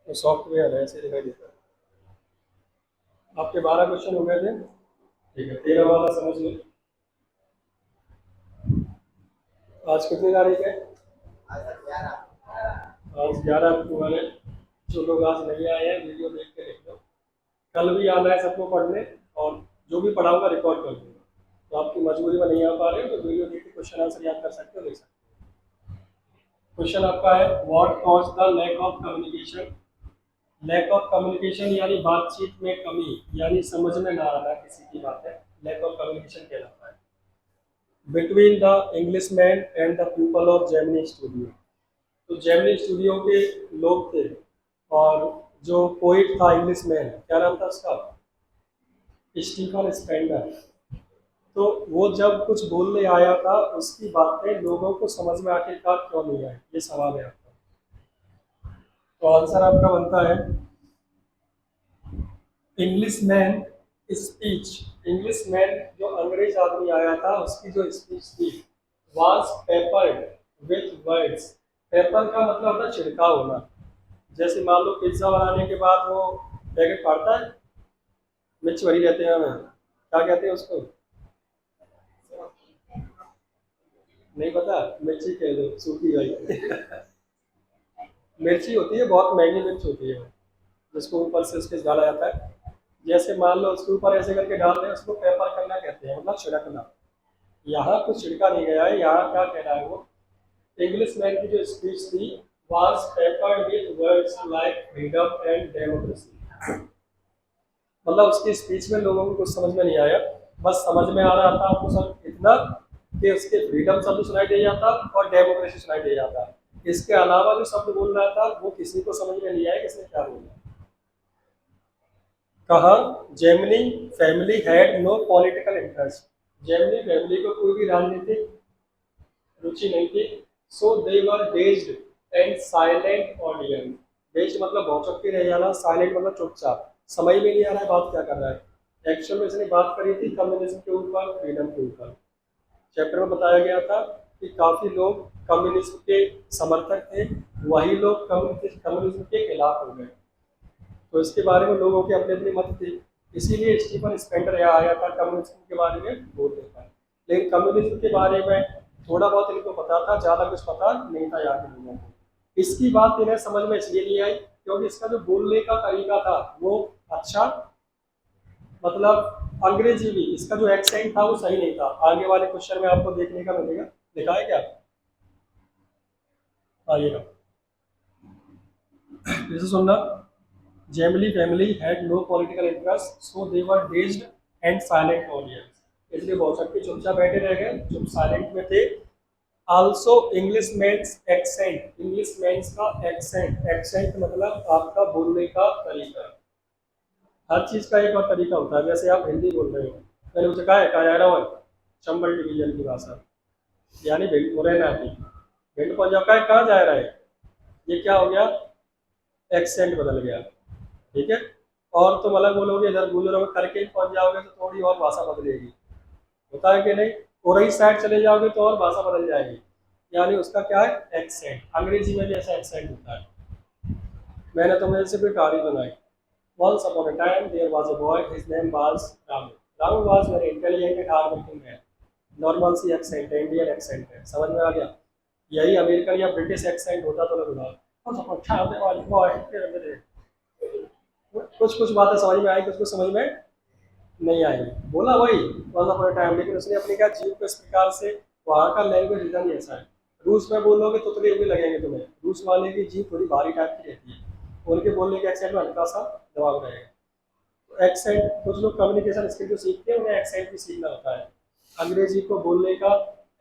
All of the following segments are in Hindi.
तो सॉफ्टवेयर है ऐसे दिखाई देता है। आपके 12 क्वेश्चन हो गए थे। ठीक है, 13 वाला समझ लो। आज कितनी तारीख है? आज 11 अक्टूबर है। जो लोग आज नहीं आए हैं वीडियो देख के लिख लो। कल भी आना है सबको पढ़ने, और जो भी पढ़ाऊंगा रिकॉर्ड कर दूंगा। तो आपकी मजबूरी में नहीं आ पा रहे हो तो वीडियो देख के क्वेश्चन आंसर याद कर सकते हो, लिख सकते हो। क्वेश्चन आपका है, what cause the lack of communication. Lack of communication यानी बातचीत में कमी, यानी समझ में ना आना किसी की बात है, लैक ऑफ कम्युनिकेशन कहलाता है। Between the Englishman and the people of Gemini studio. तो जेमिनी स्टूडियो के लोग थे, और जो पोइट था इंग्लिशमैन, क्या नाम था उसका? Stephen Spender. तो वो जब कुछ बोलने आया था उसकी बातें लोगों को समझ में आखिरकार क्यों नहीं आई, ये सवाल है आपका। तो आंसर आपका बनता है इंग्लिशमैन स्पीच। इंग्लिशमैन जो अंग्रेज आदमी आया था उसकी जो स्पीच थी was peppered with words. Paper का मतलब होता है छिड़काव होना। जैसे मान लो पिज्जा बनाने के बाद वो पैकेट फाड़ता है, मिर्च भरी रहते हैं, हमें क्या कहते हैं उसको? नहीं पता? मिर्ची कह दो, सूखी भाई। मिर्ची होती है, बहुत महंगी मिर्च होती है, जिसको ऊपर से उसके डाला जाता है। जैसे मान लो उसके ऊपर ऐसे करके डाल दें, उसको पेपर करना कहते हैं, मतलब छिड़कना। यहाँ कुछ छिड़का नहीं गया है, यहाँ क्या कह रहा है वो? इंग्लिशमैन की जो स्पीच थी was peppered with words like freedom and democracy। मतलब उसकी स्पीच में लोगों को कुछ समझ में नहीं आया, बस समझ में आ रहा था आपको सब इतना कि उसके फ्रीडम शब्द सुनाई दे जाता और डेमोक्रेसी सुनाई दे जाता। इसके अलावा जो शब्द बोल रहा था वो किसी को समझ में नहीं आया किसने क्या बोला। कहा, Gemini family had no political interest. Gemini family को कोई भी राजनीतिक रुचि नहीं थी। So they were dazed and silent audience. Dazed मतलब भौचक के रह जाना, साइलेंट मतलब चुपचाप, समझ में नहीं आ रहा है बात क्या कर रहा है। एक्चुअल में इसने बात करी थी कम्युनिज्म के ऊपर, फ्रीडम के ऊपर। चैप्टर में बताया गया था कि काफी लोग कम्युनिज्म के समर्थक थे, वही लोग कम्युनिज्म के खिलाफ हो गए। तो इसके बारे में लोगों के अपने अपने मत थे, इसीलिए स्टीफन स्पेंडर यहाँ आया था कम्युनिज्म के बारे में बोलने का। लेकिन कम्युनिज्म के बारे में थोड़ा बहुत इनको पता था, ज़्यादा कुछ पता नहीं था यहाँ के लोगों को। इसकी बात इन्हें समझ में इसलिए नहीं आई क्योंकि इसका जो बोलने का तरीका था वो अच्छा, मतलब अंग्रेजी भी, इसका जो एक्सेंट था वो सही नहीं था। आगे वाले क्वेश्चन में आपको देखने का मिलेगा, लिखा है क्या? आइए जैसे सुनना, Gemini family had no political interest so they were dazed and silent audience. इसलिए बहुत सकते चुपचाप बैठे रह गए, चुप साइलेंट में थे। आल्सो इंग्लिशमैन्स एक्सेंट, इंग्लिशमैन्स का एक्सेंट, एक्सेंट मतलब आपका बोलने का तरीका। हर चीज का एक और तरीका होता है। जैसे आप हिंदी बोल रहे हो, मैंने मुझे कहा है कायरा और चंबल डिवीजन की भाषा, यानी भिंड मुरैना की। भिंड पंजाब का है, कहाँ जा रहा है, ये क्या हो गया? एक्सेंट बदल गया। ठीक है। और तुम अलग बोलोगे, इधर गुलरों में करके पहुंच जाओगे तो थोड़ी और भाषा बदलेगी, होता है कि नहीं? और इस साइड चले जाओगे तो और भाषा बदल जाएगी, यानी उसका क्या है? एक्सेंट। अंग्रेजी में भी ऐसा एक्सेंट होता है। मैंने तुम्हें से भी कहानी बनाई। Once upon a time there was a boy, his name was Ramu. Ramu was very intelligent and hardworking man. Normal सी एक्सेंट है, इंडियन एक्सेंट है, समझ में आ गया? यही अमेरिकन या ब्रिटिश एक्सेंट होता तो लगता कुछ कुछ बातें समझ में आई, कुछ कुछ समझ में नहीं आई। बोला वही वंस अपॉन अ टाइम, लेकिन उसने अपनी क्या जीव को इस प्रकार से, वहाँ का लैंग्वेज इधर ही ऐसा है। रूस में बोलोगे तो तुतले भी लगेंगे तुम्हें, रूस वाले की जीव थोड़ी भारी टाइप की रहती है, उनके बोलने के एक्सेंट में हल्का सा दबाव रहेगा। तो एक्सेंट, कुछ लोग कम्युनिकेशन स्किल जो सीखते हैं उन्हें एक्सेंट भी सीखना होता है। अंग्रेजी को बोलने का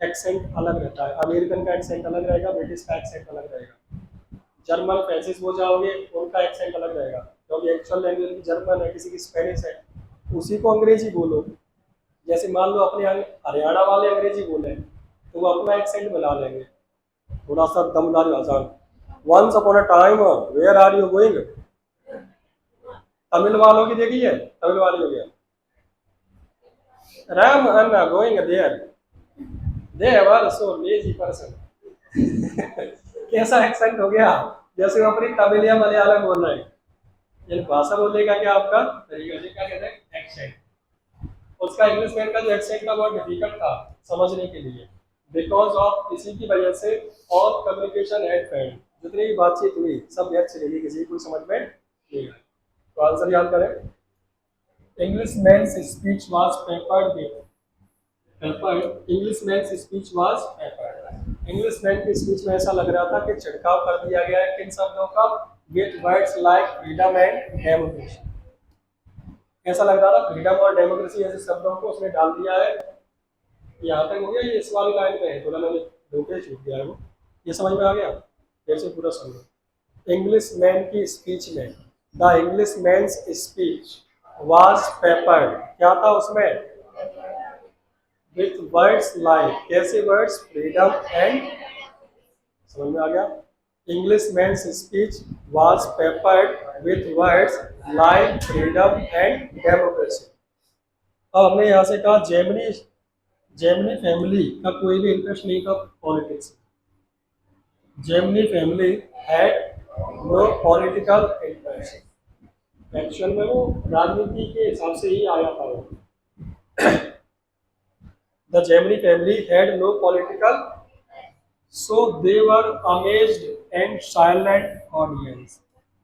एक्सेंट अलग रहता है, अमेरिकन का एक्सेंट अलग रहेगा, ब्रिटिश का एक्सेंट अलग रहेगा। जर्मन फ्रेंसिस हो जाओगे उनका एक्सेंट अलग रहेगा, क्योंकि एक्चुअल लैंग्वेज की जर्मन है, किसी की स्पेनिश है, उसी को अंग्रेजी बोलो। जैसे मान लो अपने यहाँ हरियाणा वाले अंग्रेजी बोले तो वो अपना एक्सेंट मिला लेंगे, थोड़ा सा दमदार भाषा। Once upon a time, where are you going? Tamil वालों की देखी है, तमिल वाले हो गया Ram Anna going there, they were so lazy person. कैसा एक्सेंट हो गया, जैसे वो अपनी तमिल या मलयालम बोल रहे हैं, ये भाषा बोलने का क्या आपका तरीका, ये क्या कहते हैं एक्सेंट। उसका इंग्लिश मैन का जो एक्सेंट था बहुत डिफिकल्ट था समझने के लिए, बिकॉज ऑफ इसी की वजह से ऑल कम्युनिकेशन एट फेल्ड, जितनी भी बातचीत हुई सब व्यर्थ चली, किसी को समझ में नहीं आई। तो आंसर याद करें, English man speech was peppered with peppered, English man speech was peppered, English man की स्पीच में ऐसा लग रहा था कि छिड़काव कर दिया गया है किन शब्दों का, with words like freedom and democracy, ऐसा लग रहा था फ्रीडम और डेमोक्रेसी ऐसे शब्दों को उसने डाल दिया है। यहाँ तक हो गया, ये इस वाली लाइन में है, थोड़ा मैंने धोखे छूट गया है वो, ये समझ में आ गया, फिर से पूरा समझो। इंग्लिश मैन की स्पीच में, the English man's speech was peppered, क्या था उसमें, विथ वर्ड्स लाइक, कैसे वर्ड्स, फ्रीडम एंड, समझ में आ गया, English man's speech was peppered with words like freedom and democracy. अब हमने यहाँ से कहा जेमिनी, जेमिनी फैमिली का कोई भी इंटरेस्ट नहीं था politics, Gemini family had no political interest, actual में वो राजनीति के हिसाब से ही आया था वो। The Gemini family had no political, so they were amazed and silent audience,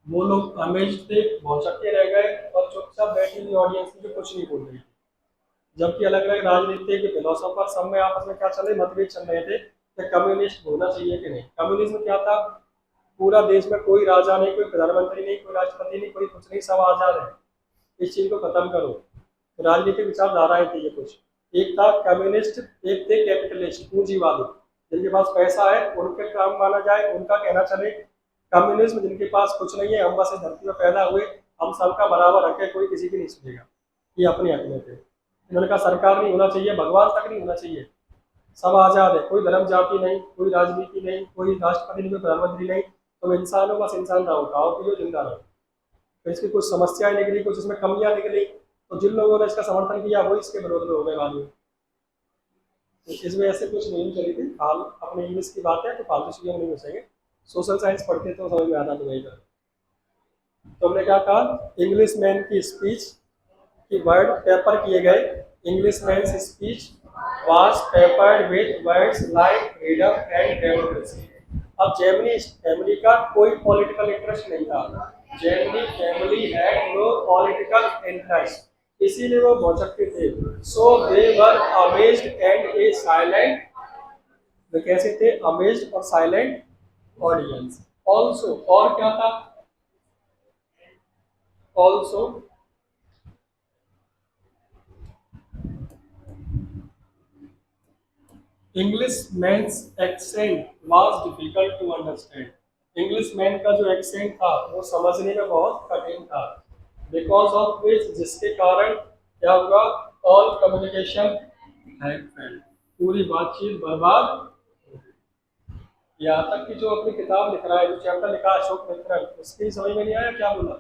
वो लोग अमेज्ड थे, भौचक्के रह गए और चुपचाप बैठी हुई ऑडियंस थी जो कुछ नहीं बोल रही थी। जबकि अलग अलग राजनीति के फिलोसोफर सब में आपस में क्या चल रहे, मतभेद चल रहे थे कि कम्युनिस्ट होना चाहिए कि नहीं। कम्युनिज्म क्या था, पूरा देश में कोई राजा नहीं, कोई प्रधानमंत्री नहीं, कोई राष्ट्रपति नहीं, कोई कुछ नहीं, सब आजाद है, इस चीज को खत्म करो। तो राजनीतिक विचारधाराएं थी ये कुछ, एक था कम्युनिस्ट, एक थे कैपिटलिस्ट पूंजीवादी, जिनके पास पैसा है उनके काम माना जाए, उनका कहना चले। कम्युनिज्म जिनके पास कुछ नहीं है, हम बस इस धरती में पैदा हुए, हम सबका बराबर हक है, कोई किसी की नहीं सुनेगा, ये अपने हक में थे। इन्होंने कहा सरकार नहीं होना चाहिए, भगवान तक नहीं होना चाहिए, सब आजाद है, कोई धर्म जाति नहीं, कोई राजनीति नहीं, कोई राष्ट्रपति नहीं, कोई प्रधानमंत्री नहीं, तुम इंसान हो, बस इंसान रहो, खाओ पियो जिंदा रहो। तो इसकी कुछ समस्याएं निकली, कुछ इसमें कमियां निकली, तो जिन लोगों ने इसका समर्थन किया वो इसके विरोध में हो गए बाद में। तो इसमें ऐसे कुछ नहीं चली थी, हाल अपने इंग्लिश की बात है तो फालतू चीजों में नहीं घुसेंगे, सोशल साइंस पढ़ते तो समझ में आता तो वही कर। तो हमने क्या कहा, इंग्लिश मैन की स्पीच की वर्ड पेपर किए गए, English man speech was peppered with words like freedom and democracy. अब जेमिनी फैमिली का कोई पॉलिटिकल इंटरेस्ट नहीं था, Gemini family had no political interest, इसीलिए वो भौचक्के थे। So they were amazed and a silent, वे कैसे थे, अमेज्ड और साइलेंट ऑडियंस। ऑल्सो, और क्या था, also English man's accent was difficult to understand, English man का जो एक्सेंट था वो समझने में बहुत कठिन था, बिकॉज ऑफ विच, जिसके कारण क्या हुआ, ऑल कम्युनिकेशन हैड फेल्ड, पूरी बातचीत बर्बाद। यहाँ तक कि जो अपनी किताब लिख रहा है, जो चैप्टर लिखा है अशोक मित्तल, उसकी समझ में नहीं आया क्या बोला,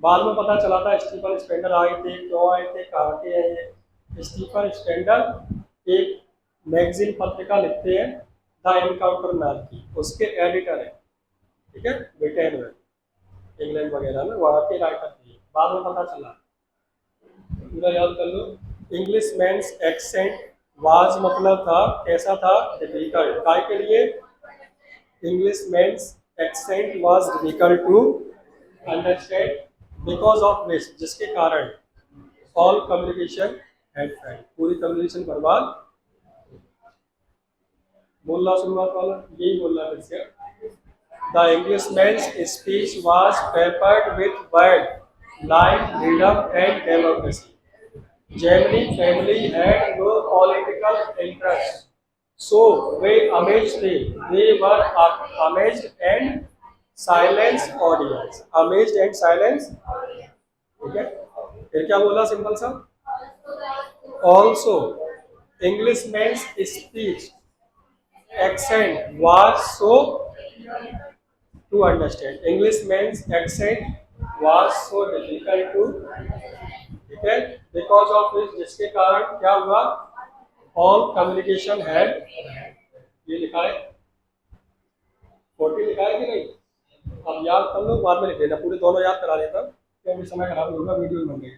बाद में पता चला था स्टीफन स्पेंडर आए थे, क्यों आए थे, कहाँ के हैं ये। स्टीफन स्पेंडर एक मैगजीन पत्रिका लिखते हैं द एनकाउंटर नाम की, उसके एडिटर है, ठीक है, ब्रिटेन में, इंग्लैंड वगैरह में, वहाँ के राइटर थे, बाद में पता चला, पूरा याद कर लो। इंग्लिश मैन्स एक्सेंट वाज मतलब था, कैसा था, डिफिकल्ट, काय के लिए, English man's accent was difficult to understand, because of which, जिसके कारण ऑल कम्युनिकेशन हैड फेल्ड, पूरी कम्युनिकेशन बर्बाद। बोलना शुरुआत वाला यही बोलना फिर से, the Englishman's speech was peppered with word like freedom and democracy, Gemini family had no political interest, so they amazed them. They were amazed and silenced audience. Amazed and silenced, ठीक है। फिर क्या बोला सिंपल सा, also Englishman's speech accent was so to understand. Englishman's accent was so difficult to, ठीक है, बिकॉज ऑफ दिस, जिसके कारण क्या हुआ, ऑल कम्युनिकेशन हैड, ये लिखा है 40 लिखा है कि नहीं, अब याद कर लो, बाद में लिख लेना, पूरे दोनों याद करा देता हूँ क्योंकि समय खराब नहीं होगा, वीडियो बन गई।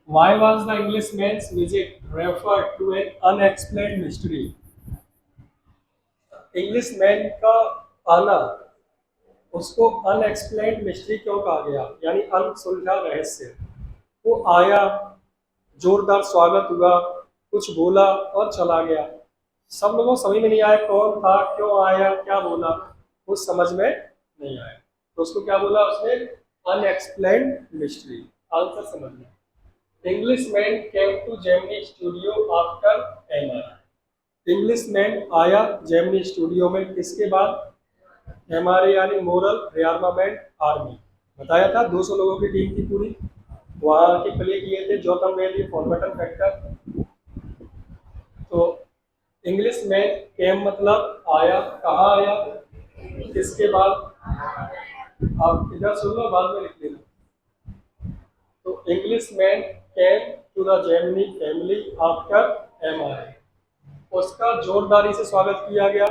Why was the Englishman's visit referred to an unexplained mystery? Englishman का आना, उसको अनएक्सप्लेन्ड मिस्ट्री क्यों कहा गया, यानी अनसुलझा रहस्य। वो आया, जोरदार स्वागत हुआ, कुछ बोला और चला गया। सब लोगों को समझ में नहीं आया कौन था, क्यों आया, क्या बोला, कुछ समझ में नहीं आया, तो उसको क्या बोला उसने, अनएक्सप्लेन्ड मिस्ट्री। आंसर समझ में, Englishman came to Gemini studio after MR. Englishman आया जेमिनी स्टूडियो में किसके बाद, एमआरए यानी मोरल रिआर्मामेंट आर्मी। बताया था 200 लोगों की टीम थी पूरी, वहां के प्ले किए थे जोतम वैली, फॉर्मेटन फैक्टर। तो इंग्लिश में केम मतलब आया, कहाँ आया, किसके बाद, आप इधर सुन लो बाद में लिख लेना। तो English man came to the Gemini family after MRA, उसका जोरदारी से स्वागत किया गया।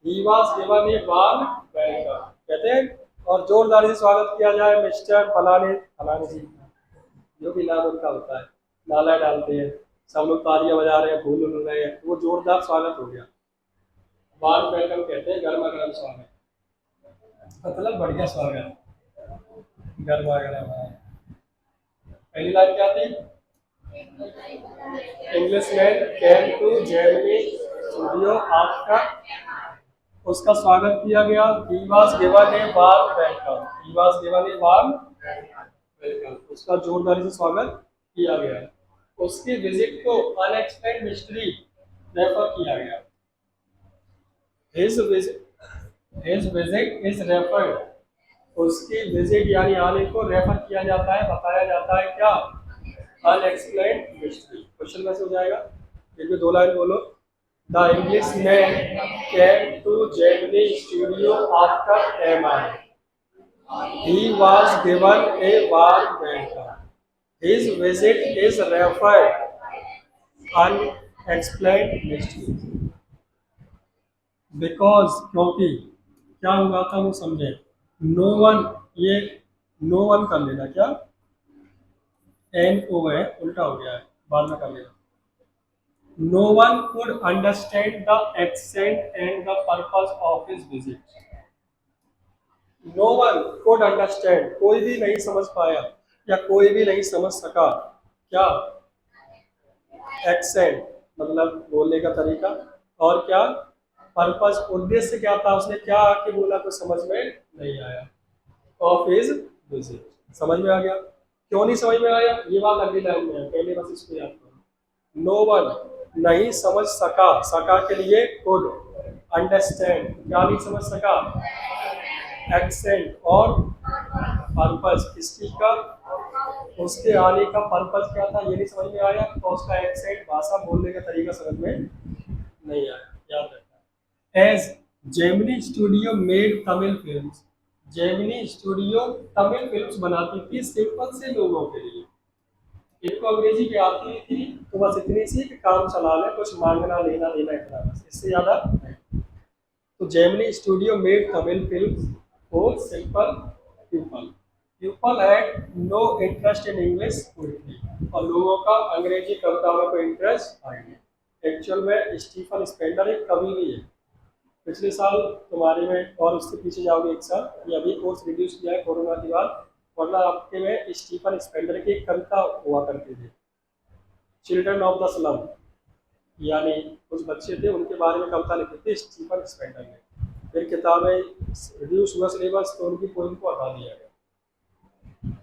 He was given a warm welcome, कहते हैं, और जोरदारी से स्वागत किया जाए मिस्टर फलाने फलाने जी, जो भी नाम उनका होता है, नाला डालते हैं, सब लोग तालियां बजा रहे हैं, फूल उड़ रहे हैं, वो जोरदार स्वागत हो गया। वार्म वेलकम कहते हैं गर्मा गर्म स्वागत, मतलब बढ़िया स्वागत, गर्मा गर्म। पहली लाइन क्या थी, Englishman came to Gemini studio after, उसका स्वागत किया गया। He was given a warm welcome, he was given a warm welcome, उसका जोरदारी से स्वागत किया गया। उसकी विजिट को अनएक्सप्लेन्ड मिस्ट्री रेफर किया गया। हिज विजिट इज रेफर्ड, उसकी विजिट यानी आने को रेफर किया जाता है, बताया जाता है क्या, अनएक्सप्लेन्ड मिस्ट्री। क्वेश्चन में से हो जाएगा, फिर भी 2 लाइन बोलो। The English man came to Gemini studio after MRA, he was given a warm welcome, his visit is referred unexplained mystery, because क्योंकि क्या हुआ था वो समझे। नो वन, ये नो वन कर लेना, क्या एन ओ है, उल्टा हो गया है, बाद में कर लेना। No one could understand the accent and the purpose of his visit, no one could understand, कोई भी नहीं समझ पाया या कोई भी नहीं समझ सका, क्या, एक्सेंट मतलब बोलने का तरीका, और क्या, पर्पस उद्देश्य क्या था, उसने क्या आके बोला कुछ समझ में नहीं आया, ऑफ हिज विजिट। समझ में आ गया, क्यों नहीं समझ में आया, ये बात अगली लाइन में है, पहले बस इसको याद करो। नो वन नहीं समझ सका, सका के लिए कुड, अंडरस्टैंड क्या नहीं समझ सका, एक्सेंट, और पर्पस किस चीज का, उसके आने का पर्पस क्या था ये नहीं समझ में आया, तो उसका एक्सेंट भाषा बोलने का तरीका समझ में नहीं आया, याद रखना। As Gemini studio made Tamil films, Gemini studio Tamil films बनाती थी सिंपल से लोगों के लिए, इनको अंग्रेजी की आती नहीं थी, तो बस इतनी सी कि काम चला ले, कुछ मांगना लेना देना इतना, बस इससे ज्यादा नहीं। तो Gemini studio made Tamil films for simple people, people had no interest in English poetry, और लोगों का अंग्रेजी कविताओं में कोई इंटरेस्ट था नहीं। एक्चुअल में स्टीफन स्पेंडर एक कवि भी है, पिछले साल तुम्हारे में और उसके पीछे जाओगे एक साल, ये अभी कोर्स रिड्यूस किया है कोरोना के बाद, वरना आपके में स्टीफन स्पेंडर की एक कविता हुआ करती थी, चिल्ड्रन ऑफ द स्लम, यानी कुछ बच्चे थे उनके बारे में कविता लिखी थी स्टीफन स्पेंडर ने, फिर किताबें रिड्यूस हुआ सिलेबस तो उनकी पोइम को हटा दिया गया।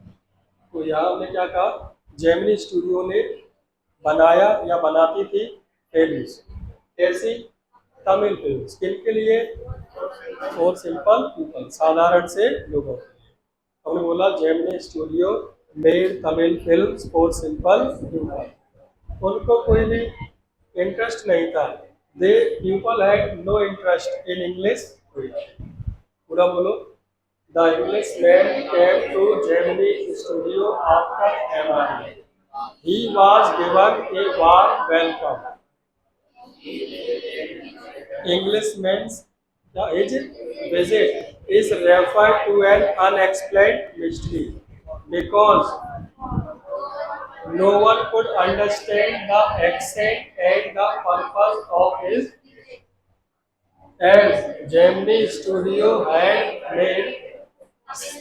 तो यहाँ हमने क्या कहा, जेमिनी स्टूडियो ने बनाया या बनाती थी फिल्म्स, ऐसी तमिल फिल्म्स किनके लिए, और सिंपल पीपल साधारण से लोगों के लिए। हमने बोला Gemini studio made Tamil films for simple people, उनको कोई भी इंटरेस्ट नहीं था, they people had no interest in English, पूरा बोलो। The English man came to Gemini studio after MRA, he was given a warm welcome, Englishman's his visit is referred to an unexplained mystery because no one could understand the extent and the purpose of his. As Gemini Studio had made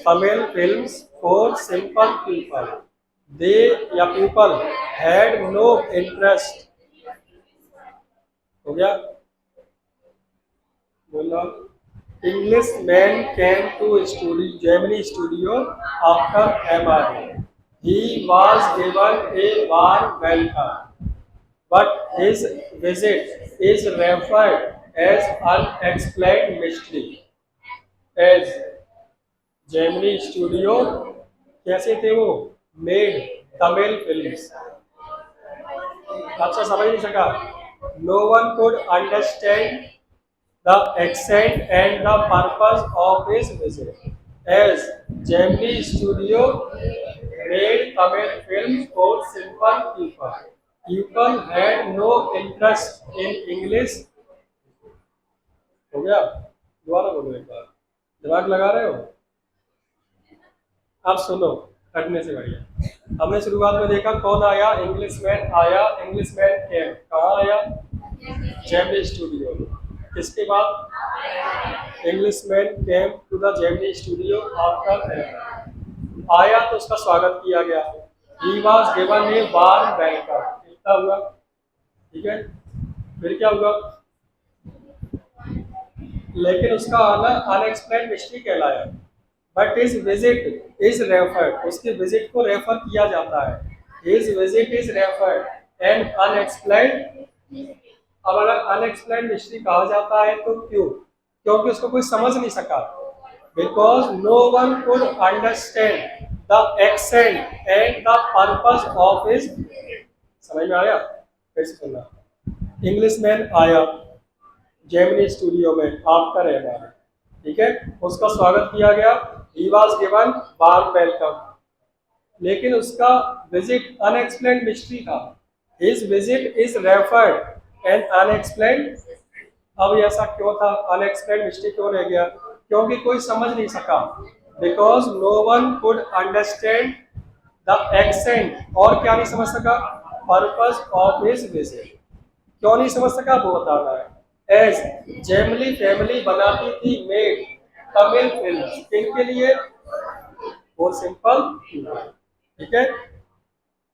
Tamil films for simple people, people had no interest. हो गया बोलो. Englishman came to Gemini Studio after MRA. He was given a warm welcome, but his visit is referred as unexplained mystery. As Gemini Studio कैसे थे वो मेड तमिल फिल्म्स. अच्छा समझ नहीं सका. No one could understand the extent and the purpose of his visit. As Gemini Studio made Tamil films for simple people. People had no interest in English. हो गया. दोबारा बोलो एक बार. दिमाग लगा रहे हो. अब सुनो हटने से बढ़िया. हमने शुरुआत में देखा कौन आया. इंग्लिशमैन आया. Englishman came. कहाँ आया. Gemini studio. किसके बाद Englishman came to the Gemini studio after. आया तो उसका स्वागत किया गया. He was given a warm welcome. कितना हुआ. ठीक है. फिर क्या हुआ. लेकिन उसका आना अनएक्सप्लेन्ड मिस्ट्री कहलाया. But his visit is referred. उसके विजिट को रेफर किया जाता है. His visit is referred and unexplained. अब अगर अनएक्सप्लेन्ड मिस्ट्री कहा जाता है तो क्यों. क्योंकि उसको कोई समझ नहीं सका. Because no one could understand the accent and the purpose of his. समझ में आया. फिर से सुनना. इंग्लिशमैन आया जेमिनी स्टूडियो में आफ्टर एमआरए. ठीक है. उसका स्वागत किया गया. He was given warm welcome. लेकिन उसका विजिट अनएक्सप्लेन्ड मिस्ट्री था. His visit is referred and unexplained. अब ऐसा क्यों था. अनएक्सप्लेन्ड मिस्ट्री क्यों रह गया. क्योंकि कोई समझ नहीं सका. Because no one could understand the accent. और क्या नहीं समझ सका. Purpose of his visit. क्यों नहीं समझ सका वो बताना है. एज जेमिनी फैमिली बनाती थी मेड तमिल फिल्म. किनके लिए. For simple. ठीक है.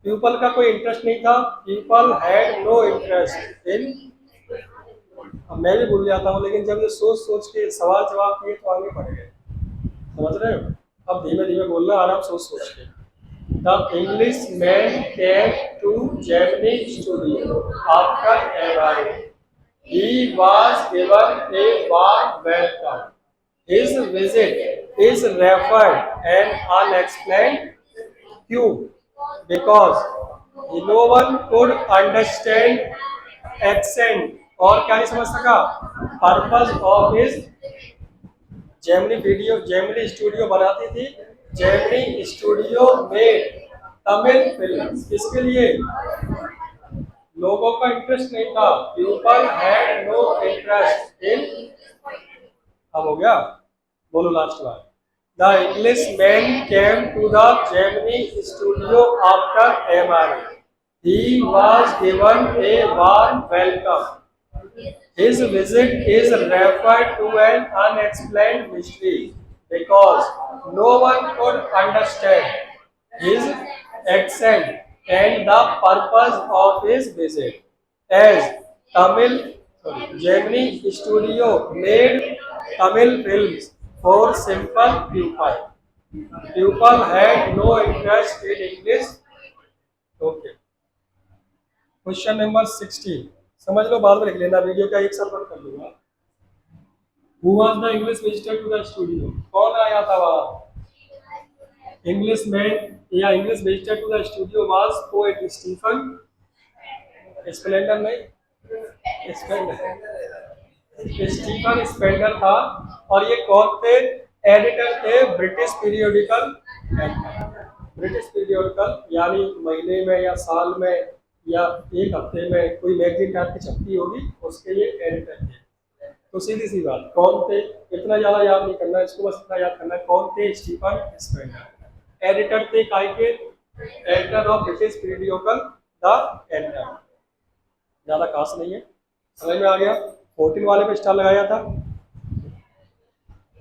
पीपल का कोई इंटरेस्ट नहीं था. People had no interest in. मैं भी भूल जाता हूँ लेकिन जब ये सोच सोच के सवाल जवाब किए तो आगे बढ़ गए. समझ रहे हो. अब धीमे धीमे बोलना आराम सोच सोच के. The English man came to Gemini studio after MRA. He was given a warm welcome. His visit is referred and unexplained. Q. Because no one could understand accent. और क्या नहीं समझ सका. Purpose of his. Gemini studio बनाती थी. जेमिनी स्टूडियो में तमिल फिल्म. किसके लिए. लोगों का इंटरेस्ट नहीं था. People had no interest in. अब हो गया. बोलो लास्ट बार. The English man came to the Gemini studio after MRA. He was given a warm welcome. His visit is referred to an unexplained mystery because no one could understand his accent and the purpose of his visit. As Gemini Studio made Tamil films for simple people. People had no interest in English. Okay. Question number 16. समझ लो बाद में लिख लेना. वीडियो का एक साथ कर दूंगा. Who was the English visitor to the studio? कौन आया था वहाँ. Englishman या English visitor to the studio was poet Stephen. Splendor नहीं. स्टीफन स्पेंडर था. और ये कौन थे. एडिटर थे ब्रिटिश पीरियोडिकल. ब्रिटिश पीरियोडिकल यानी महीने में या साल में या एक हफ्ते में कोई मैगजीन टाइप की छपती होगी उसके ये एडिटर थे. तो सीधी सी बात, कौन थे, इतना ज्यादा याद नहीं करना, इसको बस इतना याद करना है, कौन थे, स्टीफन स्पेंडर। एडिटर थे काय के, editor of British periodical the enter. ज्यादा खास नहीं है, समझ में आ गया। 14 वाले पे स्टार लगाया था,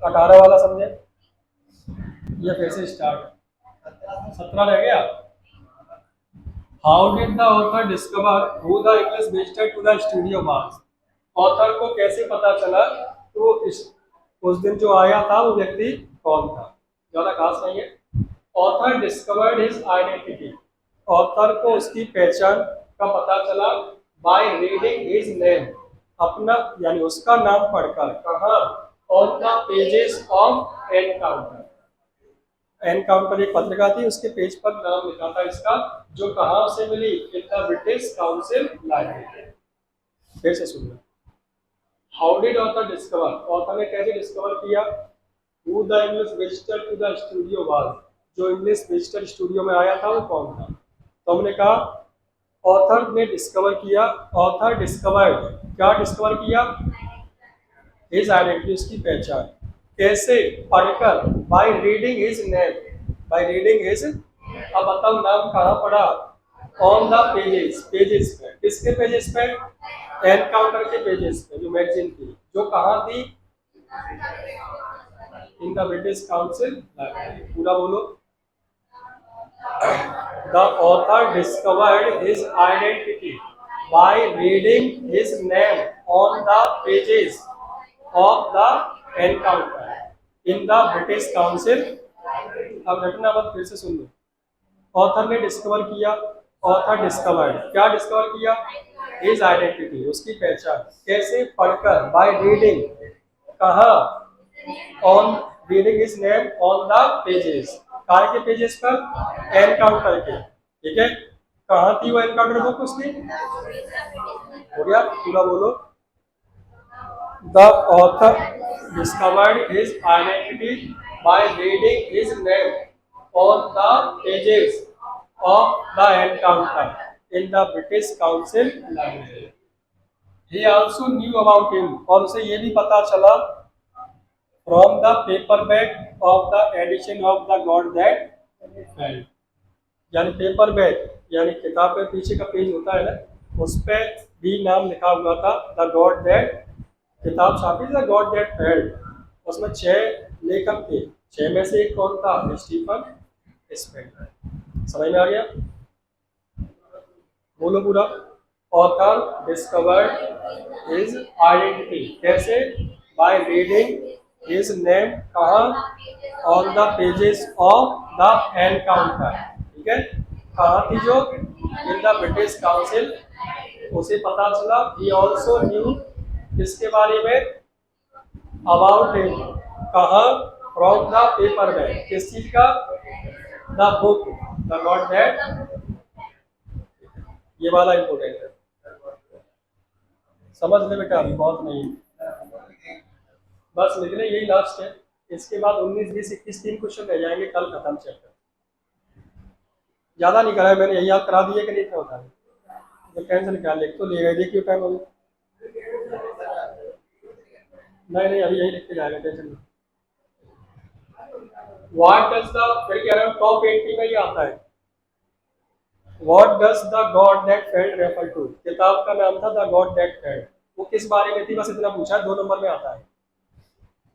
18 वाला समझे, ये फिर से स्टार्ट, 17 रह गया। How did the author discover who the English visitor to the studio was. Author को कैसे पता चला तो उस दिन जो आया था वो व्यक्ति कौन था, ज्यादा खास नहीं है। Author discovered his identity, author को उसकी पहचान का पता चला बाय रीडिंग हिज नेम, अपना यानी उसका नाम पढ़कर। कहाँ, on the pages of encounter. Encounter एक पत्रिका थी, उसके पेज पर नाम लिखा था इसका, जो कहाँ से मिली, in the British Council library. फिर से सुनना, how did author discover, author ने कैसे डिस्कवर किया, who the English visitor to the studio was, जो इंग्लिश विजिटर स्टूडियो में आया था वो कौन था। तो हमने कहा ऑथर ने डिस्कवर किया, ऑथर डिस्कवर्ड, क्या डिस्कवर किया, हिज आइडेंटिटी, उसकी पहचान। कैसे, पढ़कर, by reading his name, by reading his, अब बताओ नाम कहाँ पढ़ा, ऑन द पेजेस, पेजेस पे, किसके पेजेस पे, एनकाउंटर के पेजेस पे, जो मैगजीन थी, जो कहाँ थी, इन द ब्रिटिश काउंसिल लाइब्रेरी। पूरा बोलो, the author discovered his identity by reading his name on the pages of the encounter in the British council. अब घटना बात फिर से सुन लो, ऑथर ने डिस्कवर किया, ऑथर डिस्कवर्ड, क्या डिस्कवर किया, हिज आइडेंटिटी, उसकी पहचान। कैसे, पढ़कर, बाय रीडिंग, कहाँ, on, reading his name on the pages, काय के पेजेस पर, एनकाउंटर के, ठीक है। कहाँ थी वो एनकाउंटर बुक उसकी, हो गया, पूरा बोलो, the author discovered his identity by reading his name on the pages of the encounter in the British Council Library. He also knew about him, और उसे ये भी पता चला from the paperback of the edition of the God That Fell, यानी पेपरबैक यानी किताब के पीछे का पेज होता है ना, उस पे भी नाम लिखा हुआ था द गॉड दैट, किताब छापी द गॉड दैट फेल्ड, उसमें 6 लेखक थे, 6 में से एक कौन था, स्टीफन स्पेंडर। समझ में आ गया, बोलो पूरा, ऑथर डिस्कवर्ड हिज आइडेंटिटी, कैसे, बाय रीडिंग हिज नेम, कहाँ, on the pages of the encounter, ठीक है, कहाँ थी जो, इन द ब्रिटिश काउंसिल, उसे पता चला। ही ऑल्सो न्यू, किसके बारे में, अबाउट हिम, कहाँ, फ्रॉम द पेपर में, किस चीज का, the book the god that, ये वाला इंपोर्टेंट है, समझ ले बेटा, अभी बहुत नहीं, बस लिख ले, यही लास्ट है। इसके बाद 19, 20, 21 3 क्वेश्चन रह जाएंगे, कल खत्म चैप्टर। ज्यादा नहीं कराया मैंने, यही याद करा दिया कि नहीं था, बता तो टेंशन क्या, लिख तो ले गए, देखिए टाइम अभी, नहीं अभी यही लिख के जाएगा, टेंशन नहीं। व्हाट डज द, फिर कह रहा हूं टॉप 80 में ही आता है, what does the god that failed refer to, किताब का नाम था द गॉड दैट फेल्ड, वो किस बारे में थी, बस इतना पूछा, 2 नंबर में आता है।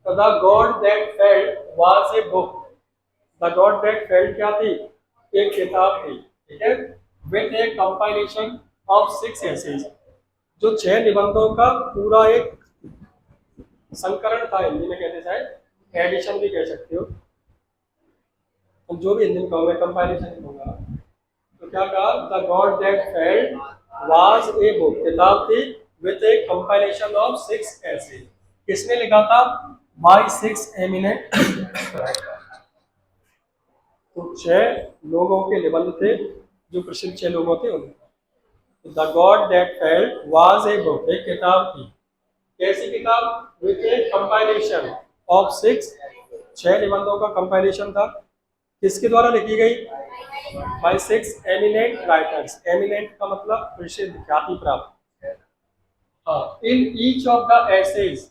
तो the god that failed was a book, the god that failed क्या थी, एक किताब थी, ठीक है, with a compilation of 6 essays, जो 6 निबंधों का पूरा एक संकरण था, हिंदी में कहते शायद एडिशन भी कह सकते हो, तो जो भी हिंदी में कहूँगा, कंपाइलेशन कहूँगा। तो क्या कहा, the god that failed was a book, किताब थी, with a compilation of 6 essays, किसने लिखा था, बाय 6 एमिनेंट तो 6 लोगों के निबंध थे, जो प्रसिद्ध 6 लोगों थे उनके। The god that failed was a book, एक किताब थी, कैसी किताब, विद ए कंपाइलेशन ऑफ 6 निबंधों का कंपाइलेशन था, किसके द्वारा लिखी गई, बाय 6 एमिनेंट राइटर्स, एमिनेंट का मतलब प्रसिद्ध, ख्याति प्राप्त। In each of the essays,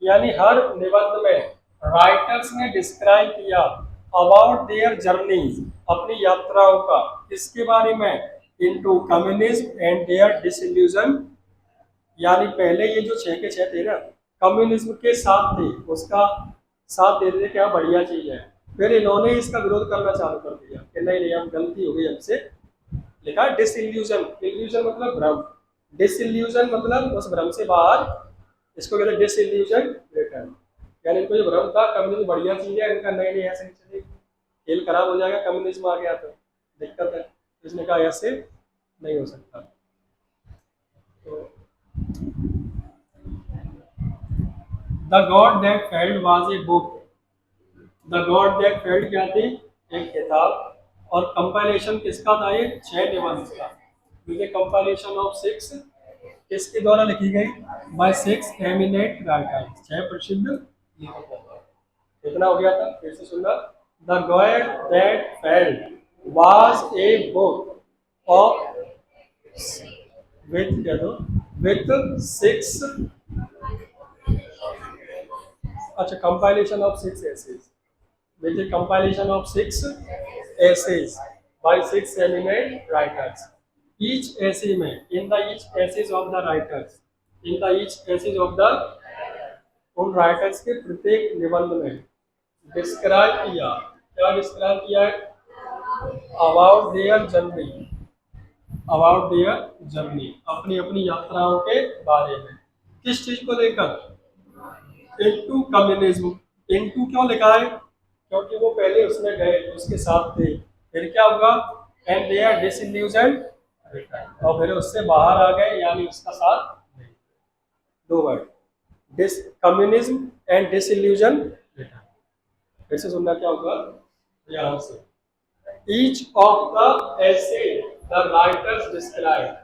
यानी हर निबंध में राइटर्स ने डिस्क्राइब किया अबाउट देयर जर्नीज, अपनी यात्राओं का, किसके बारे में, into communism and there disillusion. यानी पहले ये जो छह के छह थे ना, कम्युनिज्म के साथ थे, उसका साथ दे देते क्या बढ़िया चीज है। फिर इन्होंने इसका विरोध करना चालू कर दिया कि नहीं नहीं, हम गलती हो गई हमसे। लिखा डिसइल्यूजन, इल्यूजन मतलब भ्रम, डिसइल्यूजन मतलब उस भ्रम से बाहर, इसको कहते हैं डिसइल्यूजन रिटर्न। यानी इनको जो भ्रम था कम्युनिज्म बढ़िया चीज है, इनका नहीं नहीं ऐसे नहीं चलेगी, खेल खराब हो जाएगा, कम्युनिज्म आ गया तो दिक्कत है। इसने कहा ऐसे नहीं हो सकता। तो the god that failed was a book, the god that failed क्या थी, एक किताब, और कंपाइलेशन किसका था, ये छह निबंध का, क्योंकि कंपाइलेशन ऑफ सिक्स किसके द्वारा लिखी गई, बाय सिक्स एमिनेंट राइटर्स, छह प्रसिद्ध लेखकों। कितना हो गया था, फिर से सुनना। The god that failed was a book of, with कह दो, विथ सिक्स, अच्छा compilation of six essays, with a compilation of six essays by six eminent writers. Each essay में, in the each essays of the writers, in the each essays of the, उन राइटर्स के प्रत्येक निबंध में डिस्क्राइब किया, क्या डिस्क्राइब किया है, about their journey, about their journey, अपनी अपनी यात्राओं के बारे में, किस चीज को लेकर, इनटू कम्युनिज्म। इनटू क्यों लिखा है, क्योंकि वो पहले उसमें गए, उसके साथ थे, फिर क्या होगा, एंड दे आर डिसइल्यूजन, और फिर उससे बाहर आ गए, यानी उसका साथ नहीं। दो word, dish communism and disillusion. फिर से सुनना क्या होगा, यहाँ से, ईच ऑफ द ऐसे the writers describe,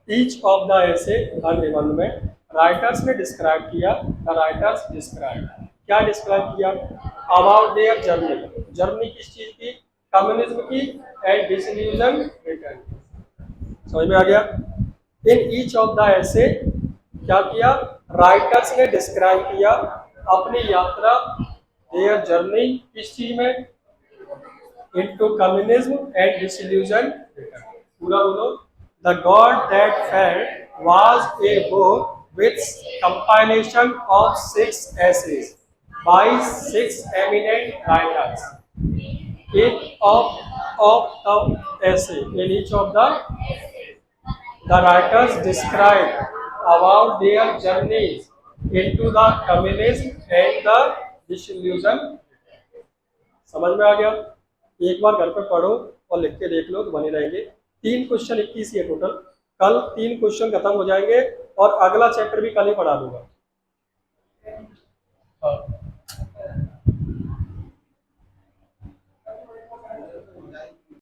each of the ऐसे, हर निबंध में राइटर्स ने डिस्क्राइब किया, द राइटर्स डिस्क्राइब, क्या डिस्क्राइब किया, अबाउट देयर जर्नी, जर्नी किस चीज की, कम्युनिज्म की, एंड डिसइल्यूजन रिटर्न। समझ में आ गया। इन ईच ऑफ द ऐसे क्या किया, राइटर्स ने डिस्क्राइब किया अपनी यात्रा, देयर जर्नी किस चीज में, into communism and disillusion return. पूरा बोलो। The God That Fell was a book with compilation of six essays by six eminent writers. In of the essay, in each of the writers describe about their journeys into the communism and the disillusion. समझ में आ गया। एक बार घर पे पढ़ो और लिख के देख लो तो बने रहेंगे। 3 क्वेश्चन 21 ही है टोटल, कल 3 क्वेश्चन खत्म हो जाएंगे और अगला चैप्टर भी कल ही पढ़ा दूंगा। हाँ।